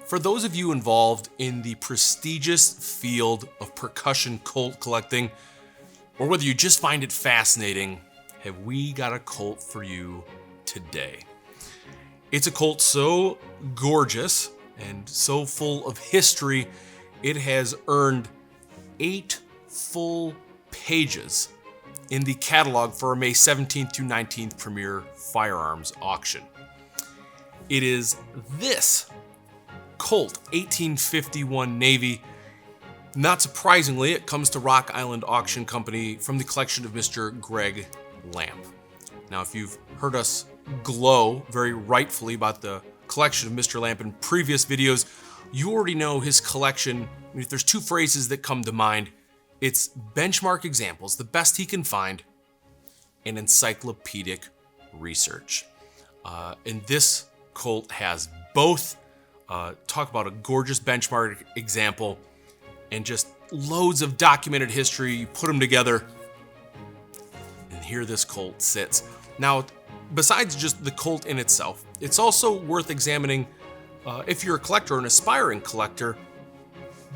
For those of you involved in the prestigious field of percussion Colt collecting, or whether you just find it fascinating, have we got a Colt for you today. It's a Colt so gorgeous and so full of history, it has earned 8 full pages in the catalog for a May 17th through 19th premier firearms auction. It is this Colt 1851 Navy. Not surprisingly, it comes to Rock Island Auction Company from the collection of Mr. Greg Lamp. Now, if you've heard us glow very rightfully about the collection of Mr. Lamp in previous videos, you already know his collection. If there's 2 phrases that come to mind, it's benchmark examples, the best he can find, and encyclopedic research. And this Colt has both. Talk about a gorgeous benchmark example and just loads of documented history. You put them together, and here this Colt sits. Now, besides just the Colt in itself, it's also worth examining, if you're a collector or an aspiring collector,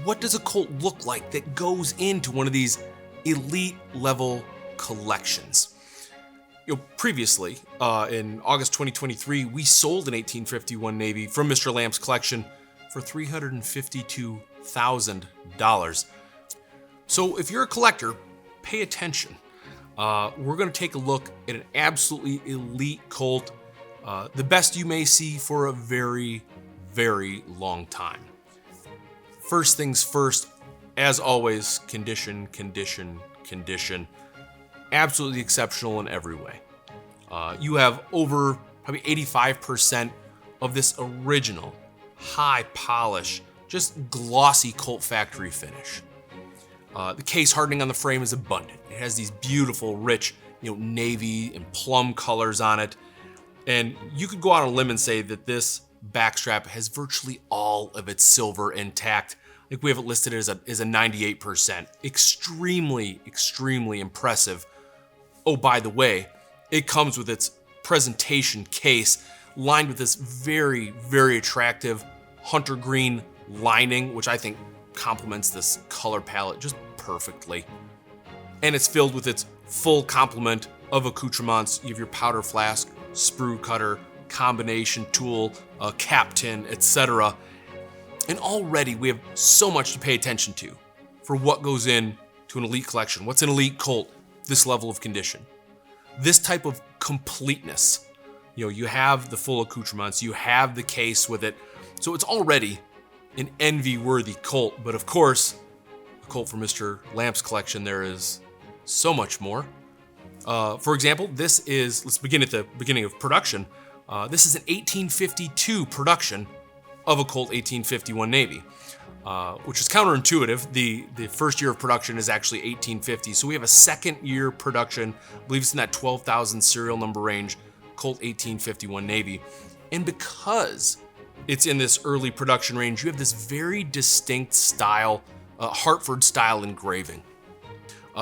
what does a Colt look like that goes into one of these elite level collections? Previously, in August 2023, we sold an 1851 Navy from Mr. Lamp's collection for $352,000. So if you're a collector, pay attention. We're going to take a look at an absolutely elite Colt, the best you may see for a very, very long time. First things first, as always, condition. Absolutely exceptional in every way. You have over probably 85% of this original, high polish, just glossy Colt factory finish. The case hardening on the frame is abundant. It has these beautiful, rich, navy and plum colors on it. And you could go out on a limb and say that this backstrap has virtually all of its silver intact. I think we have it listed as a 98%. Extremely, extremely impressive. Oh, by the way, it comes with its presentation case lined with this very, very attractive hunter green lining, which I think complements this color palette just perfectly. And it's filled with its full complement of accoutrements. You have your powder flask, sprue cutter, combination tool, cap tin, etc. And already we have so much to pay attention to for what goes in to an elite collection. What's an elite Colt? This level of condition. This type of completeness. You have the full accoutrements, you have the case with it. So it's already an envy-worthy Colt. But of course, a Colt from Mr. Lamp's collection, there is so much more. For example, this is, let's begin at the beginning of production. This is an 1852 production of a Colt 1851 Navy, which is counterintuitive. The first year of production is actually 1850, so we have a second year production. I believe it's in that 12,000 serial number range, Colt 1851 Navy. And because it's in this early production range, you have this very distinct style, Hartford style engraving.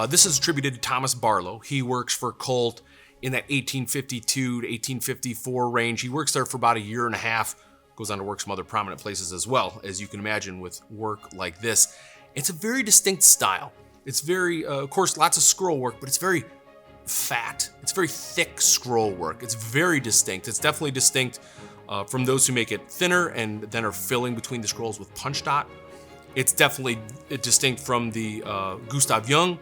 This is attributed to Thomas Barlow. He works for Colt in that 1852 to 1854 range. He works there for about a year and a half. Goes on to work some other prominent places as well, as you can imagine with work like this. It's a very distinct style. It's very, of course, lots of scroll work, but it's very fat. It's very thick scroll work. It's very distinct. It's definitely distinct from those who make it thinner and then are filling between the scrolls with punch dot. It's definitely distinct from the Gustav Jung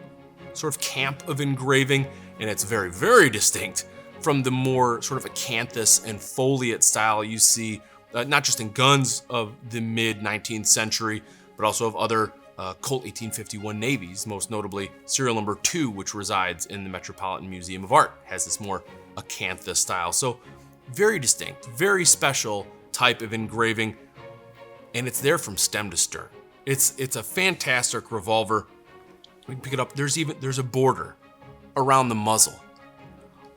sort of camp of engraving, and it's very, very distinct from the more sort of acanthus and foliate style you see not just in guns of the mid-19th century, but also of other Colt 1851 Navies, most notably serial number 2, which resides in the Metropolitan Museum of Art, has this more acanthus style. So very distinct, very special type of engraving, and it's there from stem to stern. It's a fantastic revolver. We can pick it up. There's a border around the muzzle.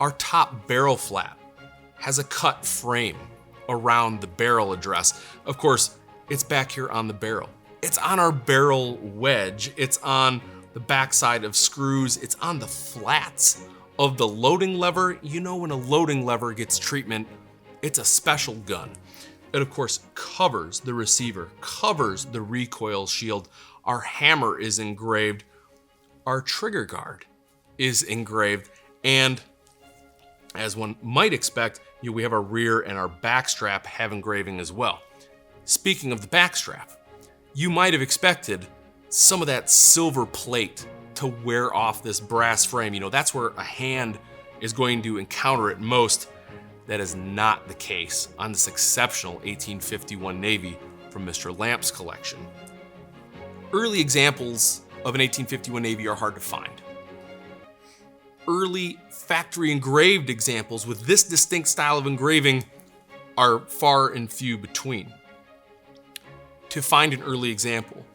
Our top barrel flap has a cut frame around the barrel address. Of course, it's back here on the barrel. It's on our barrel wedge. It's on the backside of screws. It's on the flats of the loading lever. When a loading lever gets treatment, it's a special gun. It, of course, covers the receiver, covers the recoil shield. Our hammer is engraved. Our trigger guard is engraved. And as one might expect, we have our rear and our back strap have engraving as well. Speaking of the back strap, you might have expected some of that silver plate to wear off this brass frame. That's where a hand is going to encounter it most. That is not the case on this exceptional 1851 Navy from Mr. Lamp's collection. Early examples of an 1851 Navy are hard to find. Early factory engraved examples with this distinct style of engraving are far and few between. To find an early example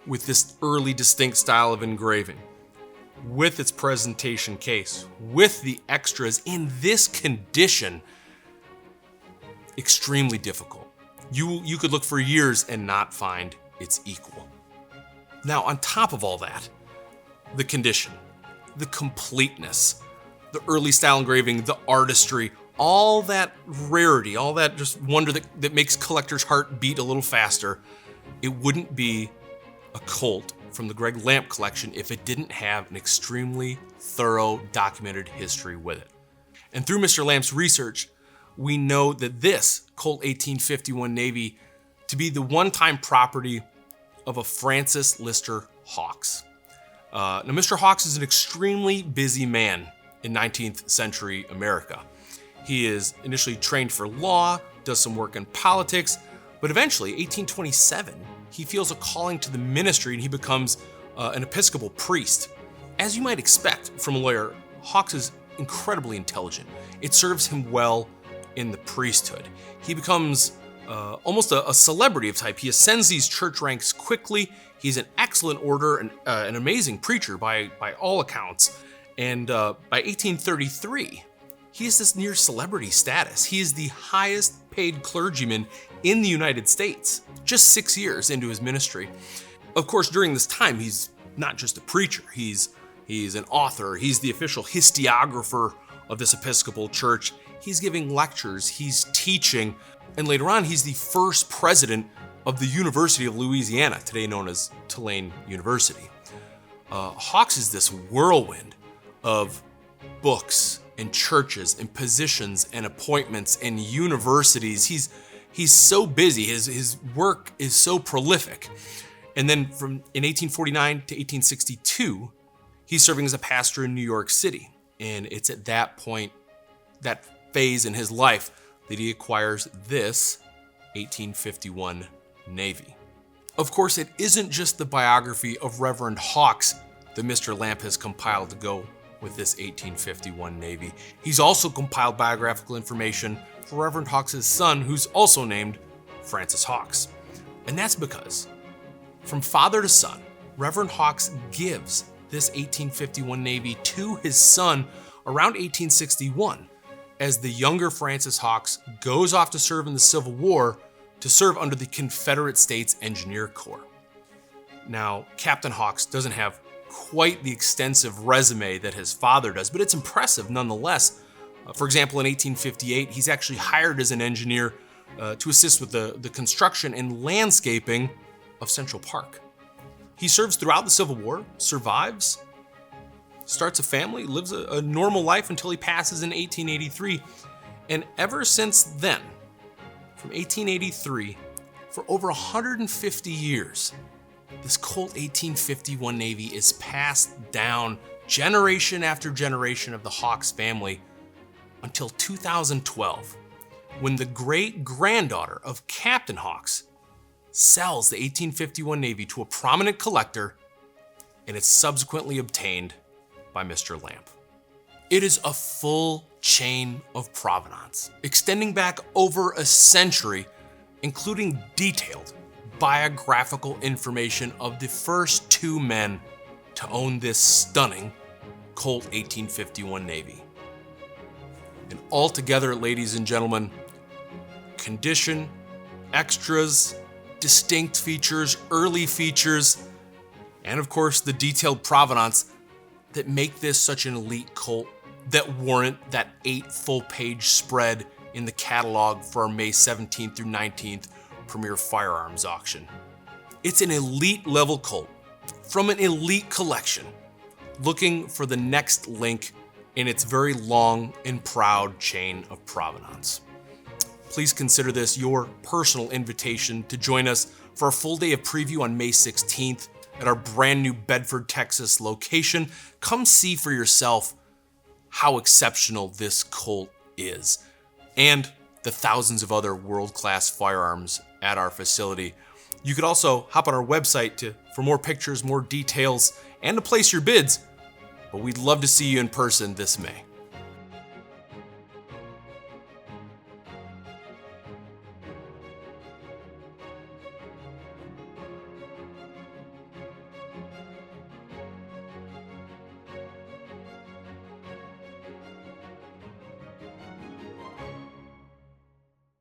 with this early distinct style of engraving, with its presentation case, with the extras in this condition, extremely difficult. You could look for years and not find its equal. Now, on top of all that, the condition, the completeness, the early style engraving, the artistry, all that rarity, all that just wonder that makes collector's heart beat a little faster, it wouldn't be a Colt from the Greg Lamp collection if it didn't have an extremely thorough documented history with it. And through Mr. Lamp's research, we know that this Colt 1851 Navy to be the one-time property of a Francis Lister Hawks. Now, Mr. Hawks is an extremely busy man in 19th century America. He is initially trained for law, does some work in politics, but eventually, 1827, he feels a calling to the ministry and he becomes an Episcopal priest. As you might expect from a lawyer, Hawks is incredibly intelligent. It serves him well in the priesthood. He becomes almost a celebrity of type. He ascends these church ranks quickly. He's an excellent orator and an amazing preacher by all accounts. And by 1833, he has this near celebrity status. He is the highest paid clergyman in the United States, just 6 years into his ministry. Of course, during this time, he's not just a preacher. He's an author. He's the official historiographer of this Episcopal church. He's giving lectures. He's teaching. And later on, he's the first president of the University of Louisiana, today known as Tulane University. Hawks is this whirlwind of books and churches and positions and appointments and universities. He's so busy. His work is so prolific. And then in 1849 to 1862, he's serving as a pastor in New York City. And it's at that point, that phase in his life, that he acquires this 1851 Navy. Of course, it isn't just the biography of Reverend Hawks that Mr. Lamp has compiled to go with this 1851 Navy. He's also compiled biographical information for Reverend Hawks' son, who's also named Francis Hawks. And that's because, from father to son, Reverend Hawks gives this 1851 Navy to his son around 1861, as the younger Francis Hawks goes off to serve in the Civil War to serve under the Confederate States Engineer Corps. Now, Captain Hawks doesn't have quite the extensive resume that his father does, but it's impressive nonetheless. For example, in 1858, he's actually hired as an engineer to assist with the construction and landscaping of Central Park. He serves throughout the Civil War, survives, starts a family, lives a normal life until he passes in 1883. And ever since then, from 1883, for over 150 years, this Colt 1851 Navy is passed down generation after generation of the Hawks family until 2012, when the great-granddaughter of Captain Hawks sells the 1851 Navy to a prominent collector, and it's subsequently obtained by Mr. Lamp. It is a full chain of provenance, extending back over a century, including detailed biographical information of the first two men to own this stunning Colt 1851 Navy. And altogether, ladies and gentlemen, condition, extras, distinct features, early features, and of course the detailed provenance that make this such an elite Colt that warrant that 8 full-page spread in the catalog for our May 17th through 19th Premier Firearms Auction. It's an elite level Colt from an elite collection, looking for the next link in its very long and proud chain of provenance. Please consider this your personal invitation to join us for a full day of preview on May 16th at our brand new Bedford, Texas location. Come see for yourself how exceptional this Colt is, and the thousands of other world-class firearms at our facility. You could also hop on our website for more pictures, more details, and to place your bids, but we'd love to see you in person this May.